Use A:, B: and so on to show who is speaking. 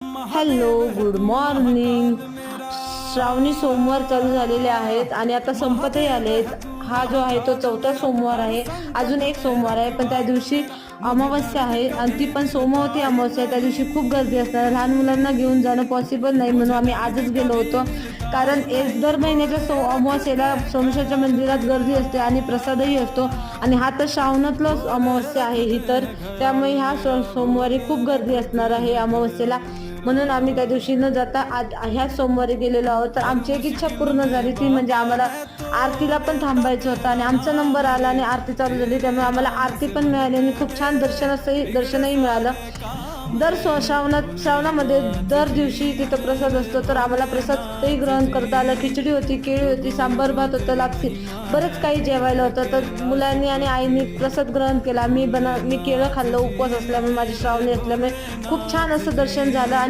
A: Hello, good morning. श्रावणी सोमवार चालू झालेले आहेत आणि आता संपतही आलेत. हा जो आहे तो चौथा सोमवार आहे. अजून एक सोमवार आहे, पण त्या दिवशी अमावस्या आहे आणि ती पण सोमवती अमावस्या. त्या दिवशी खूप गर्दी असणार. लहान मुलांना घेऊन जाणं पॉसिबल नाही, म्हणून आम्ही आजच गेलो होतो. कारण दर महिन्याच्या अमावस्येला सोमेश्वरच्या मंदिरात गर्दी असते आणि प्रसादही असतो. आणि हा तर श्रावणातला अमावस्या आहे ही, तर त्यामुळे ह्या सोमवारी खूप गर्दी असणार आहे अमावस्येला. म्हणून आम्ही त्या दिवशी न जाता आज ह्याच सोमवारी गेलेलो आहोत. तर आमची एक इच्छा पूर्ण झाली, ती म्हणजे आम्हाला आरतीला पण थांबायचं होतं आणि आमचा नंबर आला आणि आरती चालू झाली, त्यामुळे आम्हाला आरती पण मिळाली आणि खूप छान दर्शनही मिळालं. श्रावणामध्ये दर दिवशी तिथं प्रसाद असतो, तर आम्हाला प्रसादही ग्रहण करता आलं. खिचडी होती, केळी होती, सांबार भात होतं, लापसी, बरंच काही जेवायला होतं. तर मुलांनी आणि आईनी प्रसाद ग्रहण केला. मी केळं खाल्लं उपवास असल्यामुळे, माझी श्रावणी असल्यामुळे खूप छान असं दर्शन झालं. आणि